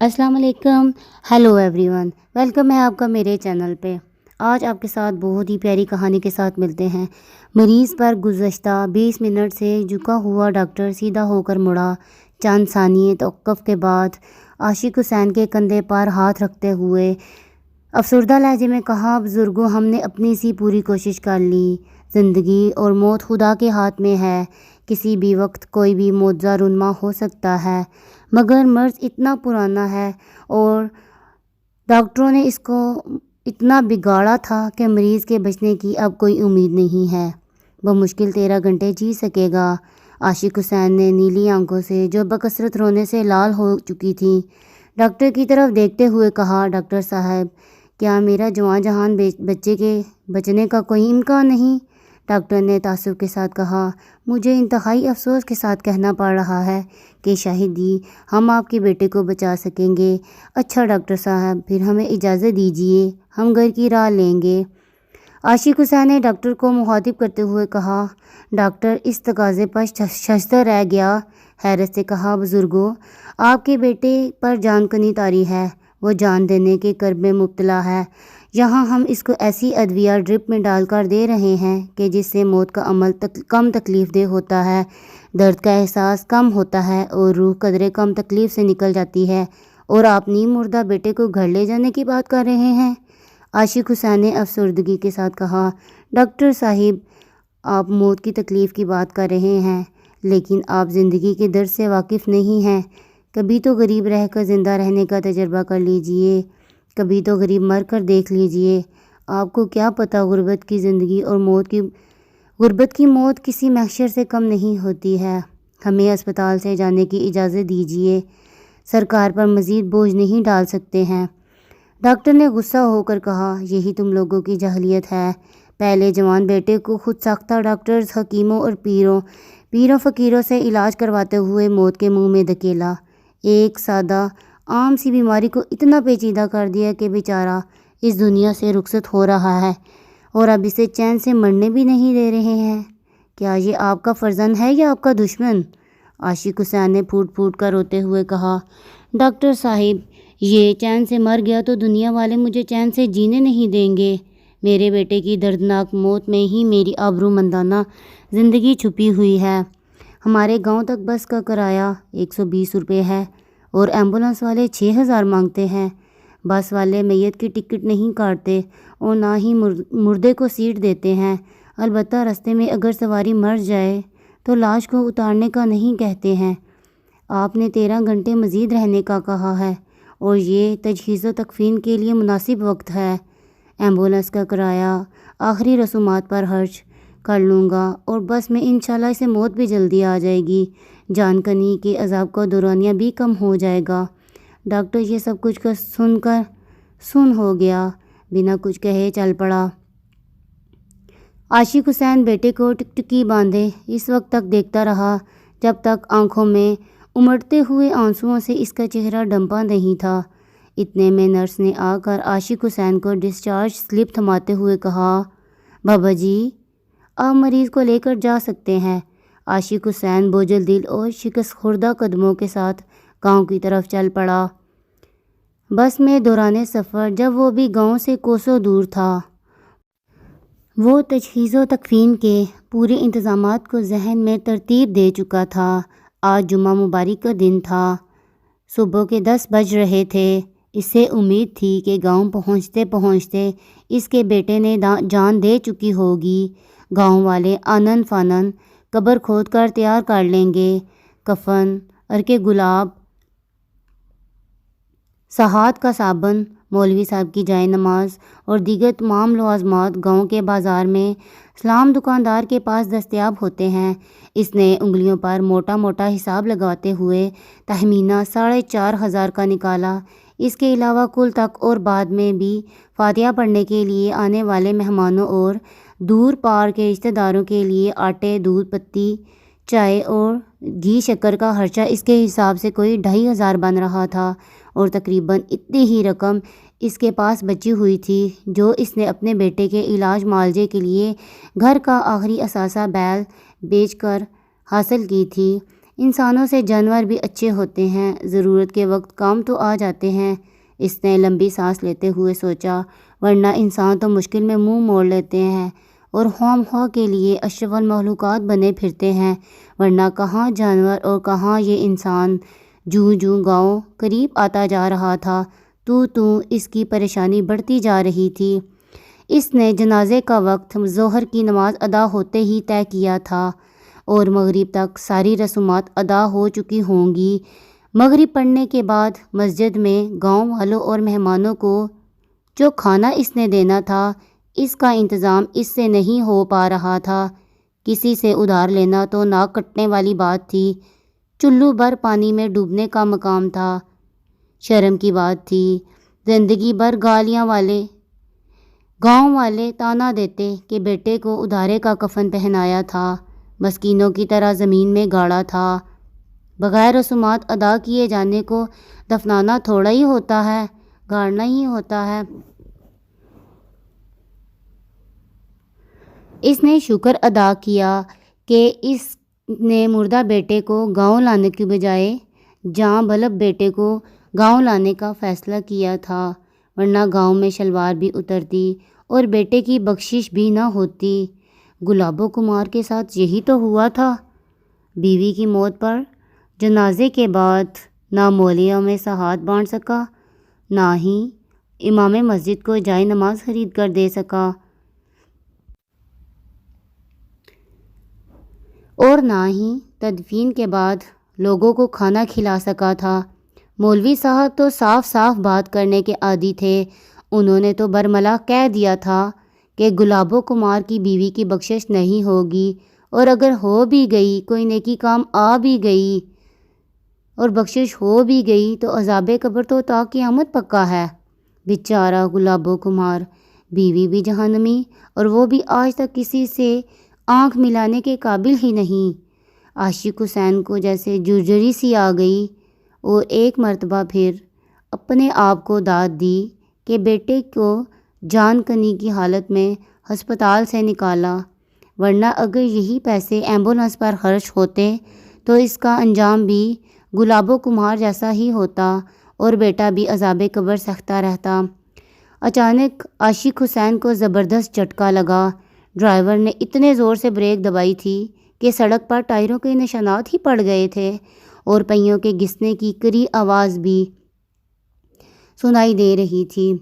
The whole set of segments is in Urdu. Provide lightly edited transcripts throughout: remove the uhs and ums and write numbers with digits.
السلام علیکم. ہیلو ایوری ون، ویلکم ہے آپ کا میرے چینل پہ. آج آپ کے ساتھ بہت ہی پیاری کہانی کے ساتھ ملتے ہیں. مریض پر گزشتہ 20 منٹ سے جھکا ہوا ڈاکٹر سیدھا ہو کر مڑا. چند ثانیے توقف کے بعد عاشق حسین کے کندھے پر ہاتھ رکھتے ہوئے افسردہ لہجے میں کہا، بزرگوں، ہم نے اپنی سی پوری کوشش کر لی. زندگی اور موت خدا کے ہاتھ میں ہے. کسی بھی وقت کوئی بھی معجزہ رونما ہو سکتا ہے، مگر مرض اتنا پرانا ہے اور ڈاکٹروں نے اس کو اتنا بگاڑا تھا کہ مریض کے بچنے کی اب کوئی امید نہیں ہے. وہ مشکل 13 گھنٹے جی سکے گا. عاشق حسین نے نیلی آنکھوں سے جو بکثرت رونے سے لال ہو چکی تھیں ڈاکٹر کی طرف دیکھتے ہوئے کہا، ڈاکٹر صاحب، کیا میرا جوان جہان بچے کے بچنے کا کوئی امکان نہیں؟ ڈاکٹر نے تعصب کے ساتھ کہا، مجھے انتہائی افسوس کے ساتھ کہنا پڑ رہا ہے کہ شاید ہی ہم آپ کے بیٹے کو بچا سکیں گے. اچھا ڈاکٹر صاحب، پھر ہمیں اجازت دیجیے، ہم گھر کی راہ لیں گے. عاشق حسین نے ڈاکٹر کو مخاطب کرتے ہوئے کہا. ڈاکٹر اس تقاضے پر ششدر رہ گیا. حیرت سے کہا، بزرگوں، آپ کے بیٹے پر جان کنی طاری ہے. وہ جان دینے کے کرب میں مبتلا ہے. یہاں ہم اس کو ایسی ادویہ ڈرپ میں ڈال کر دے رہے ہیں کہ جس سے موت کا عمل کم تکلیف دہ ہوتا ہے، درد کا احساس کم ہوتا ہے اور روح قدرے کم تکلیف سے نکل جاتی ہے، اور آپ نیم مردہ بیٹے کو گھر لے جانے کی بات کر رہے ہیں. عاشق حسین نے افسردگی کے ساتھ کہا، ڈاکٹر صاحب، آپ موت کی تکلیف کی بات کر رہے ہیں، لیکن آپ زندگی کے درد سے واقف نہیں ہیں. کبھی تو غریب رہ کر زندہ رہنے کا تجربہ کر لیجئے، کبھی تو غریب مر کر دیکھ لیجئے. آپ کو کیا پتہ، غربت کی زندگی اور غربت کی موت کسی محشر سے کم نہیں ہوتی ہے. ہمیں اسپتال سے جانے کی اجازت دیجیے، سرکار پر مزید بوجھ نہیں ڈال سکتے ہیں. ڈاکٹر نے غصہ ہو کر کہا، یہی تم لوگوں کی جاہلیت ہے. پہلے جوان بیٹے کو خود ساختہ ڈاکٹرز، حکیموں اور پیروں فقیروں سے علاج کرواتے ہوئے موت کے منہ میں دھکیلا. ایک سادہ عام سی بیماری کو اتنا پیچیدہ کر دیا کہ بیچارہ اس دنیا سے رخصت ہو رہا ہے اور اب اسے چین سے مرنے بھی نہیں دے رہے ہیں. کیا یہ آپ کا فرزند ہے یا آپ کا دشمن؟ عاشق حسین نے پھوٹ پھوٹ کر روتے ہوئے کہا، ڈاکٹر صاحب، یہ چین سے مر گیا تو دنیا والے مجھے چین سے جینے نہیں دیں گے. میرے بیٹے کی دردناک موت میں ہی میری آبرومندانہ زندگی چھپی ہوئی ہے. ہمارے گاؤں تک بس کا کرایہ 120 روپے ہے اور ایمبولنس والے 6000 مانگتے ہیں. بس والے میت کی ٹکٹ نہیں کاٹتے اور نہ ہی مردے کو سیٹ دیتے ہیں. البتہ رستے میں اگر سواری مر جائے تو لاش کو اتارنے کا نہیں کہتے ہیں. آپ نے 13 گھنٹے مزید رہنے کا کہا ہے اور یہ تجہیز و تکفین کے لیے مناسب وقت ہے. ایمبولنس کا کرایہ آخری رسومات پر خرچ کر لوں گا اور بس میں انشاءاللہ اسے موت بھی جلدی آ جائے گی. جان کنی کے عذاب کا دورانیہ بھی کم ہو جائے گا. ڈاکٹر یہ سب کچھ سن کر سن ہو گیا، بنا کچھ کہے چل پڑا. عاشق حسین بیٹے کو ٹکٹکی باندھے اس وقت تک دیکھتا رہا جب تک آنکھوں میں امڑتے ہوئے آنسوؤں سے اس کا چہرہ ڈھمپا نہیں تھا. اتنے میں نرس نے آ کر عاشق حسین کو ڈسچارج سلپ تھماتے ہوئے کہا، بابا جی، آپ مریض کو لے کر جا سکتے ہیں. عاشق حسین بوجھل دل اور شکست خوردہ قدموں کے ساتھ گاؤں کی طرف چل پڑا. بس میں دوران سفر، جب وہ بھی گاؤں سے کوسوں دور تھا، وہ تجہیز و تکفین کے پورے انتظامات کو ذہن میں ترتیب دے چکا تھا. آج جمعہ مبارک کا دن تھا. صبح کے 10 بج رہے تھے. اسے امید تھی کہ گاؤں پہنچتے پہنچتے اس کے بیٹے نے جان دے چکی ہوگی. گاؤں والے آنن فانن قبر کھود کر تیار کر لیں گے. کفن، عرق گلاب، سہاد کا صابن، مولوی صاحب کی جائے نماز اور دیگر تمام لوازمات گاؤں کے بازار میں سلام دکاندار کے پاس دستیاب ہوتے ہیں. اس نے انگلیوں پر موٹا موٹا حساب لگاتے ہوئے تخمینہ 4500 کا نکالا. اس کے علاوہ کل تک اور بعد میں بھی فاتحہ پڑھنے کے لیے آنے والے مہمانوں اور دور پار کے رشتہ داروں کے لیے آٹے، دودھ، پتی، چائے اور گھی شکر کا خرچہ اس کے حساب سے کوئی 2500 بن رہا تھا اور تقریباً اتنی ہی رقم اس کے پاس بچی ہوئی تھی جو اس نے اپنے بیٹے کے علاج معالجے کے لیے گھر کا آخری اثاثہ بیل بیچ کر حاصل کی تھی. انسانوں سے جانور بھی اچھے ہوتے ہیں، ضرورت کے وقت کام تو آ جاتے ہیں۔ اس نے لمبی سانس لیتے ہوئے سوچا، ورنہ انسان تو مشکل میں منہ موڑ لیتے ہیں اور خواہ خواہ کے لیے اشرف المخلوقات بنے پھرتے ہیں، ورنہ کہاں جانور اور کہاں یہ انسان۔ جوں جوں گاؤں قریب آتا جا رہا تھا اس کی پریشانی بڑھتی جا رہی تھی۔ اس نے جنازے کا وقت ظہر کی نماز ادا ہوتے ہی طے کیا تھا اور مغرب تک ساری رسومات ادا ہو چکی ہوں گی۔ مغرب پڑھنے کے بعد مسجد میں گاؤں والوں اور مہمانوں کو جو کھانا اس نے دینا تھا، اس کا انتظام اس سے نہیں ہو پا رہا تھا۔ کسی سے ادھار لینا تو ناک کٹنے والی بات تھی، چلو بھر پانی میں ڈوبنے کا مقام تھا، شرم کی بات تھی۔ زندگی بھر گاؤں والے تانا دیتے کہ بیٹے کو ادھارے کا کفن پہنایا تھا، مسکینوں کی طرح زمین میں گاڑا تھا۔ بغیر رسومات ادا کیے جانے کو دفنانا تھوڑا ہی ہوتا ہے، گاڑنا ہی ہوتا ہے۔ اس نے شکر ادا کیا کہ اس نے مردہ بیٹے کو گاؤں لانے کی بجائے جاں بلب بیٹے کو گاؤں لانے کا فیصلہ کیا تھا، ورنہ گاؤں میں شلوار بھی اترتی اور بیٹے کی بخشش بھی نہ ہوتی۔ گلابو کمار کے ساتھ یہی تو ہوا تھا۔ بیوی کی موت پر جنازے کے بعد نہ مولیہ میں سے ہاتھ بانٹ سکا، نہ ہی امام مسجد کو جائے نماز خرید کر دے سکا، اور نہ ہی تدفین کے بعد لوگوں کو کھانا کھلا سکا تھا۔ مولوی صاحب تو صاف صاف بات کرنے کے عادی تھے۔ انہوں نے تو برملا کہہ دیا تھا کہ گلابو کمار کی بیوی کی بخشش نہیں ہوگی، اور اگر ہو بھی گئی، کوئی نیکی کام آ بھی گئی اور بخشش ہو بھی گئی تو عذاب قبر تو تا قیامت پکا ہے۔ بیچارہ گلابو کمار، بیوی بھی جہنمی اور وہ بھی آج تک کسی سے آنکھ ملانے کے قابل ہی نہیں۔ عاشق حسین کو جیسے جرجری سی آ گئی اور ایک مرتبہ پھر اپنے آپ کو داد دی کہ بیٹے کو جان کنی کی حالت میں ہسپتال سے نکالا، ورنہ اگر یہی پیسے ایمبولینس پر خرچ ہوتے تو اس کا انجام بھی گلابو کمار جیسا ہی ہوتا اور بیٹا بھی عذاب قبر سہتا رہتا۔ اچانک عاشق حسین کو زبردست جھٹکا لگا۔ ڈرائیور نے اتنے زور سے بریک دبائی تھی کہ سڑک پر ٹائروں کے نشانات ہی پڑ گئے تھے اور پہیوں کے گھسنے کی کڑی آواز بھی سنائی دے رہی تھی،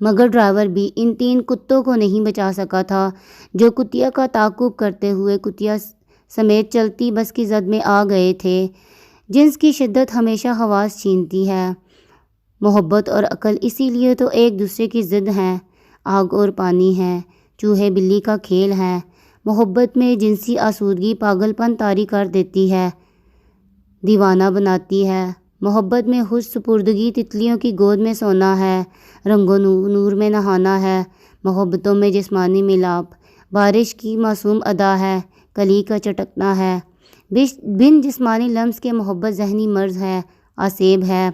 مگر ڈرائیور بھی ان 3 کتوں کو نہیں بچا سکا تھا جو کتیا کا تعاقب کرتے ہوئے کتیا سمیت چلتی بس کی زد میں آ گئے تھے۔ جنس کی شدت ہمیشہ حواس چھینتی ہے۔ محبت اور عقل اسی لیے تو ایک دوسرے کی ضد ہیں، آگ اور پانی ہے، چوہے بلی کا کھیل ہے۔ محبت میں جنسی آسودگی پاگل پن طاری کر دیتی ہے، دیوانہ بناتی ہے۔ محبت میں خوش سپردگی تتلیوں کی گود میں سونا ہے، رنگ و نور میں نہانا ہے۔ محبتوں میں جسمانی ملاپ بارش کی معصوم ادا ہے، کلی کا چٹکنا ہے۔ بن جسمانی لمس کے محبت ذہنی مرض ہے، آسیب ہے۔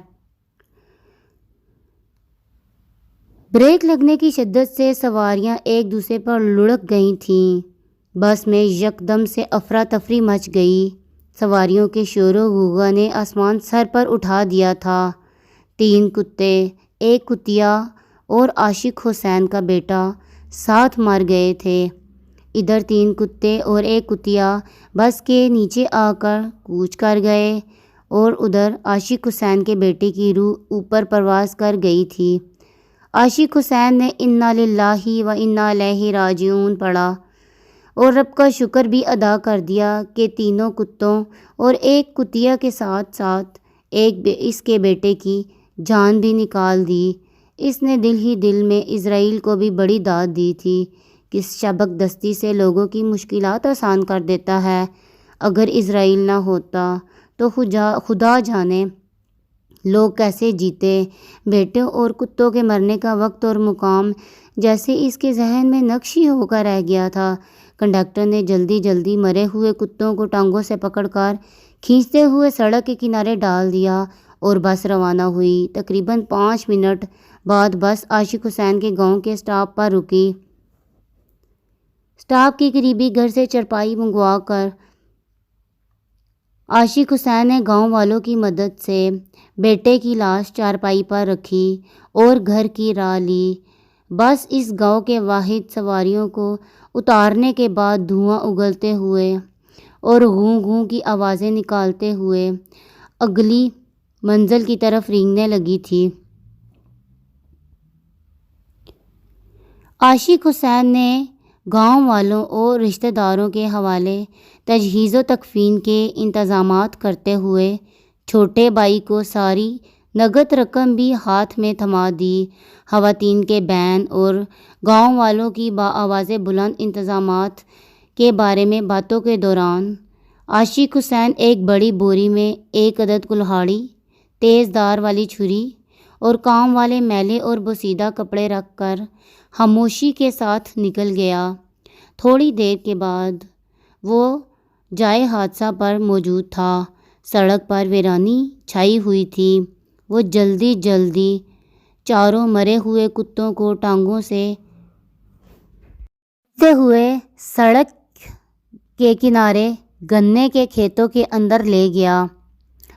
بریک لگنے کی شدت سے سواریاں ایک دوسرے پر لڑک گئی تھیں۔ بس میں یکدم سے افراتفری مچ گئی۔ سواریوں کے شور و غوغا نے آسمان سر پر اٹھا دیا تھا۔ 3 کتے، ایک کتیا اور عاشق حسین کا بیٹا ساتھ مر گئے تھے۔ ادھر 3 کتے اور ایک کتیا بس کے نیچے آ کر کوچ کر گئے اور ادھر عاشق حسین کے بیٹے کی روح اوپر پرواز کر گئی تھی۔ عاشق حسین نے انا للہ و انا الیہ راجعون پڑھا اور رب کا شکر بھی ادا کر دیا کہ 3 کتوں اور ایک کتیا کے ساتھ ساتھ اس کے بیٹے کی جان بھی نکال دی۔ اس نے دل ہی دل میں اسرائیل کو بھی بڑی داد دی تھی، کس شبک دستی سے لوگوں کی مشکلات آسان کر دیتا ہے۔ اگر اسرائیل نہ ہوتا تو خدا جانے لوگ کیسے جیتے۔ بیٹوں اور کتوں کے مرنے کا وقت اور مقام جیسے اس کے ذہن میں نقش ہی ہو کر رہ گیا تھا۔ کنڈکٹر نے جلدی جلدی مرے ہوئے کتوں کو ٹانگوں سے پکڑ کر کھینچتے ہوئے سڑک کے کنارے ڈال دیا اور بس روانہ ہوئی۔ تقریباً 5 منٹ بعد بس عاشق حسین کے گاؤں کے سٹاپ پر رکی۔ سٹاپ کے قریبی گھر سے چرپائی منگوا کر عاشق حسین نے گاؤں والوں کی مدد سے بیٹے کی لاش چارپائی پر رکھی اور گھر کی راہ لی۔ بس اس گاؤں کے واحد سواریوں کو اتارنے کے بعد دھواں اگلتے ہوئے اور گوں گوں کی آوازیں نکالتے ہوئے اگلی منزل کی طرف رینگنے لگی تھی۔ عاشق حسین نے گاؤں والوں اور رشتہ داروں کے حوالے تجہیز و تکفین کے انتظامات کرتے ہوئے چھوٹے بھائی کو ساری نقد رقم بھی ہاتھ میں تھما دی۔ خواتین کے بین اور گاؤں والوں کی بآواز بلند انتظامات کے بارے میں باتوں کے دوران عاشق حسین ایک بڑی بوری میں ایک عدد کلہاڑی، تیز دھار والی چھری اور کام والے میلے اور بوسیدہ کپڑے رکھ کر خاموشی کے ساتھ نکل گیا۔ تھوڑی دیر کے بعد وہ جائے حادثہ پر موجود تھا۔ سڑک پر ویرانی چھائی ہوئی تھی۔ وہ جلدی جلدی چاروں مرے ہوئے کتوں کو ٹانگوں سے ہوئے سڑک کے کنارے گنے کے کھیتوں کے اندر لے گیا۔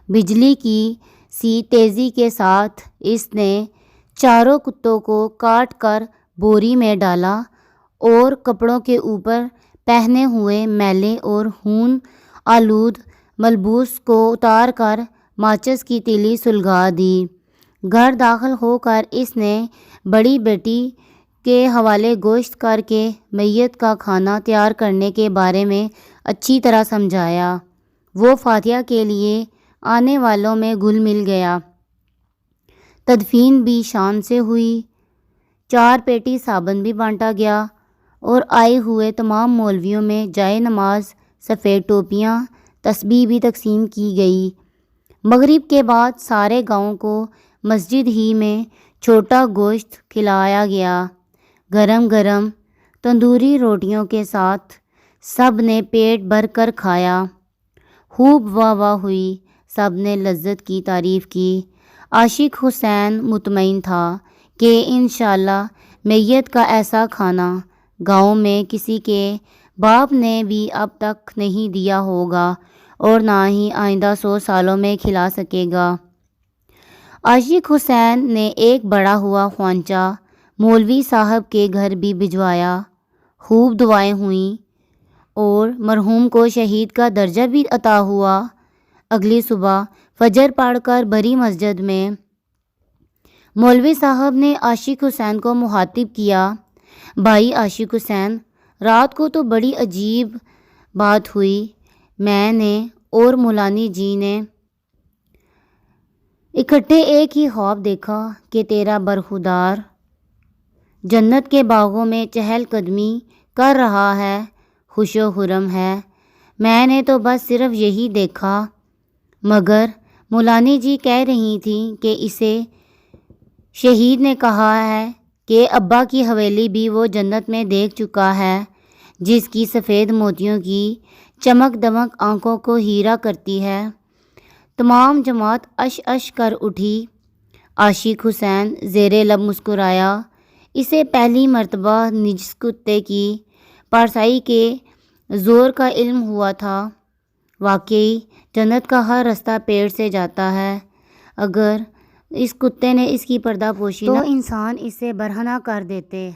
بجلی کی سی تیزی کے ساتھ اس نے چاروں کتوں کو کاٹ کر بوری میں ڈالا اور کپڑوں کے اوپر پہنے ہوئے میلے اور خون آلود ملبوس کو اتار کر ماچس کی تیلی سلگا دی۔ گھر داخل ہو کر اس نے بڑی بیٹی کے حوالے گوشت کر کے میت کا کھانا تیار کرنے کے بارے میں اچھی طرح سمجھایا۔ وہ فاتحہ کے لیے آنے والوں میں گھل مل گیا۔ تدفین بھی شان سے ہوئی۔ 4 پیٹی صابن بھی بانٹا گیا اور آئے ہوئے تمام مولویوں میں جائے نماز، سفید ٹوپیاں، تسبیح بھی تقسیم کی گئی۔ مغرب کے بعد سارے گاؤں کو مسجد ہی میں چھوٹا گوشت کھلایا گیا۔ گرم گرم تندوری روٹیوں کے ساتھ سب نے پیٹ بھر کر کھایا۔ خوب واہ واہ ہوئی۔ سب نے لذت کی تعریف کی۔ عاشق حسین مطمئن تھا کہ انشاءاللہ میت کا ایسا کھانا گاؤں میں کسی کے باپ نے بھی اب تک نہیں دیا ہوگا اور نہ ہی آئندہ 100 سالوں میں کھلا سکے گا۔ عاشق حسین نے ایک بڑا ہوا خوانچہ مولوی صاحب کے گھر بھی بھجوایا۔ خوب دعائیں ہوئیں اور مرحوم کو شہید کا درجہ بھی عطا ہوا۔ اگلی صبح فجر پڑھ کر بڑی مسجد میں مولوی صاحب نے عاشق حسین کو مخاطب کیا، بھائی عاشق حسین، رات کو تو بڑی عجیب بات ہوئی۔ میں نے اور مولانی جی نے اکٹھے ایک ہی خواب دیکھا کہ تیرا برخودار جنت کے باغوں میں چہل قدمی کر رہا ہے، خوش و خرم ہے۔ میں نے تو بس صرف یہی دیکھا، مگر مولانی جی کہہ رہی تھیں کہ اسے شہید نے کہا ہے کہ ابا کی حویلی بھی وہ جنت میں دیکھ چکا ہے، جس کی سفید موتیوں کی چمک دمک آنکھوں کو ہیرا کرتی ہے۔ تمام جماعت اش اش کر اٹھی۔ عاشق حسین زیر لب مسکرایا۔ اسے پہلی مرتبہ نجس کتے کی پارسائی کے زور کا علم ہوا تھا۔ واقعی جنت کا ہر رستہ پیڑ سے جاتا ہے، اگر اس کتے نے اس کی پردہ پوشی تو انسان اسے برہنہ کر دیتے۔